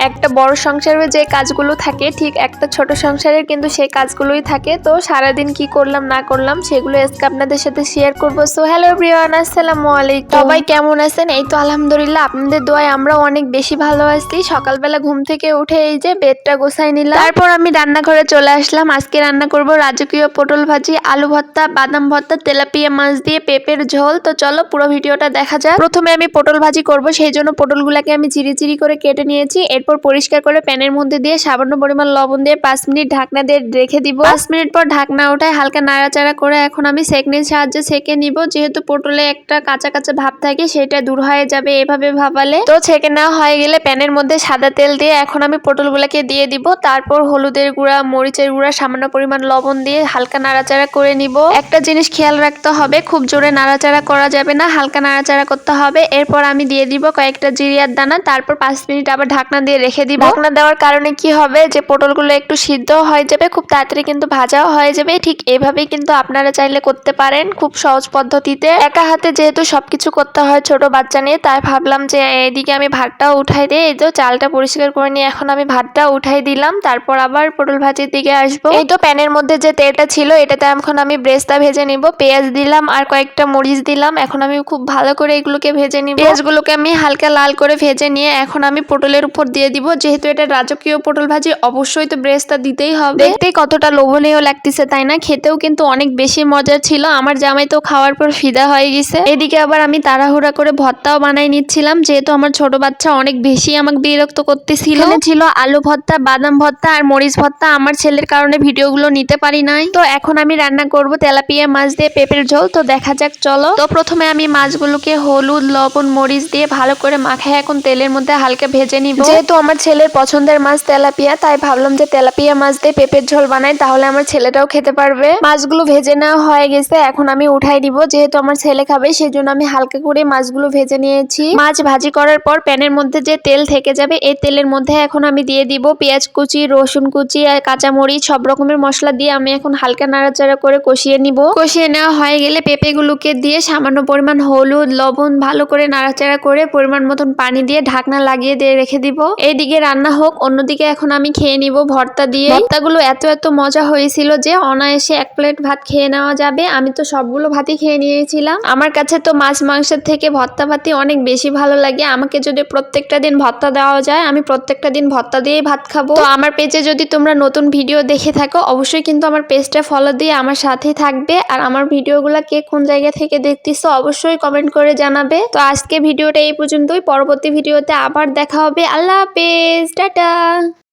একটা বড় সংসারে যে কাজগুলো থাকে ঠিক একটা ছোট সংসারের কিন্তু সেই কাজগুলোই থাকে। তো সারাদিন কি করলাম না করলাম সেগুলো আজকে আপনাদের সাথে শেয়ার করবো। সো হ্যালো এভরিওয়ান, আসসালামু আলাইকুম। সবাই কেমন আছেন? এই তো আলহামদুলিল্লাহ, আপনাদের দোয়ায় আমরা অনেক বেশি ভালো আছি। সকালবেলা ঘুম থেকে উঠে এই যে বেডটা গোছাই নিলাম, তারপর আমি রান্নাঘরে চলে আসলাম। আজকে রান্না করব রাজকীয় পটল ভাজি, আলু ভর্তা, বাদাম ভর্তা, তেলাপিয়া মাছ দিয়ে পেঁপের ঝোল। তো চলো পুরো ভিডিওটা দেখা যাক। প্রথমে আমি পটল ভাজি করব, সেই জন্য পটলগুলোকে আমি চিরি চিরি করে কেটে নিয়েছি। এরপর পরিষ্কার করে প্যানের মধ্যে দিয়ে সামান্য পরিমাণ লবণ দিয়ে 5 মিনিট ঢাকনা দিয়ে রেখে দিব। 5 মিনিট পর ঢাকনা উঠায় হালকা নাড়াচাড়া করে এখন আমি সেকনির সাহায্যে সেকে নিব। যেহেতু পটলে একটা কাঁচা কাঁচা ভাব থাকে সেটা দূর হয়ে যাবে এভাবে ভাপালে। তো ছেঁকে নেওয়া হয়ে গেলে প্যানের মধ্যে সাদা তেল দিয়ে এখন আমি পটলগুলোকে দিয়ে দিব। তারপর হলুদের গুঁড়া, মরিচের গুঁড়া, সামান্য পরিমাণ লবণ দিয়ে হালকা নাড়াচাড়া করে নিব। একটা জিনিস খেয়াল রাখতে হবে, খুব জোরে নাড়াচাড়া করা যাবে না, হালকা নাড়াচাড়া করতে হবে। এরপর আমি দিয়ে দিব কয়েকটা জিরিয়ার দানা। তারপর 5 মিনিট আবার ঢাকনা দিয়ে রেখে দিব। ঢাকনা দেওয়ার কারণে কি হবে, যে পটলগুলো একটু সিদ্ধ হয়ে যাবে, খুব তাড়াতাড়ি কিন্তু ভাজাও হয়ে যাবে। ঠিক এভাবেই কিন্তু আপনারা চাইলে করতে পারেন, খুব সহজ পদ্ধতিতে। একা হাতে যেহেতু সবকিছু করতে হয় ছোট বাচ্চা নিয়ে, তাই ভাবলাম যে এইদিকে আমি ভাতটাও উঠাই দিই। এই তো চালটা পরিষ্কার করে নিয়ে এখন আমি ভাতটা উঠাই দিলাম। তারপর আবার পটল ভাজির দিকে আসবো। এই তো প্যানের মধ্যে যে তেলটা ছিল এটাতে এখন আমি ব্রেস্তা ভেজে নিব। পেঁয়াজ দিলাম আর কয়েকটা মরিচ দিলাম। এখন আমি খুব ভালো করে এগুলোকে ভেজে নিব। পেঁয়াজগুলোকে আমি হালকা লাল করে ভেজে নিয়ে এখন আমি পটলের উপর দিয়ে দিব। যেহেতু এটা রাজকীয় পটল ভাজি, অবশ্যই তো ব্রেস্তা দিতেই হবে। দেখতেই কতটা লোভনীয় লাগতেছে তাই না? খেতেও কিন্তু অনেক বেশি মজা ছিল। আমার জামাই তো খাওয়ার পর ফিদা হয়ে গেছে। এদিকে আবার আমি তাড়াহুড়া করে ভর্তাও বানাই নিচ্ছিলাম, যেহেতু আমার ছোট বাচ্চা অনেক বেশি আমাকে বিরক্ত করতেছিল। এখানে ছিল আলু ভর্তা, বাদাম ভর্তা আর মরিচ ভর্তা। আমার ছেলের কারণে ভিডিওগুলো নিতে পারি নাই। তো এখন আমি রান্না করব তেলাপিয়া মাছ দিয়ে পেঁপের ঝোল। তো দেখা যাক চলো। তো প্রথমে আমি মাছগুলোকে হলুদ, লবণ, মরিচ দিয়ে ভালো করে মাখায় এখন তেলের মধ্যে হালকা ভেজে নিব। যেহেতু আমার ছেলের পছন্দের মাছ তেলাপিয়া, তাই ভাবলাম যে তেলাপিয়া মাছ দিয়ে পেঁপের ঝোল বানাই, তাহলে আমার ছেলেটাও খেতে পারবে। মাছগুলো ভেজে নেওয়া হয়ে গেছে, এখন আমি উঠাই দিব। যেহেতু আমার ছেলে খাবে সেই জন্য আমি হালকা করে মাছগুলো ভেজে নিয়েছি। মাছ ভাজি করার পর প্যানের মধ্যে যে তেল থেকে যাবে, এই তেলের মধ্যে এখন আমি দিয়ে দিব পেঁয়াজ কুচি, রসুন কুচি আর কাঁচামরিচ। সব রকমের মশলা দিয়ে আমি এখন হালকা নাড়াচাড়া করে কষিয়ে নিব। কষিয়ে নেওয়া হয়ে গেলে পেঁপেগুলোকে দিয়ে সামান্য পরিমাণ হলুদ, লবণ ভালো করে নাড়াচাড়া করে পরিমাণ মতন পানি দিয়ে ঢাকনা লাগিয়ে দিয়ে রেখে দিব। এইদিকে রান্না হোক, অন্যদিকে এখন আমি খেয়ে নিব ভর্তা দিয়ে। ভর্তাগুলো এত মজা হয়েছিল যে অনায়াসে 1 প্লেট ভাত খেয়ে নেওয়া যাবে। আমি তো সবগুলো ভাতই খেয়ে নিয়েছিলাম। আমার কাছে তো মাছ মাংসের থেকে ভর্তা ভাতই অনেক বেশি ভালো লাগে। আমাকে যদি প্রত্যেকটা দিন ভর্তা দেওয়া যায়, আমি প্রত্যেকটা দিন ভর্তা দিয়েই ভাত খাবো। তো আমার পেজে যদি তোমরা নতুন ভিডিও দেখে থাকো, অবশ্যই কিন্তু আমার পেজটা ফলো দিয়ে আমার সাথেই থাকবে। আর আমার ভিডিওগুলো কে কোন জায়গা থেকে দেখতেছো অবশ্যই কমেন্ট করে জানাবে। তো আজকে ভিডিওটা এই পর্যন্তই, পরবর্তী ভিডিওতে আবার দেখা হবে। আল্লাহ হাফেজ, টাটা।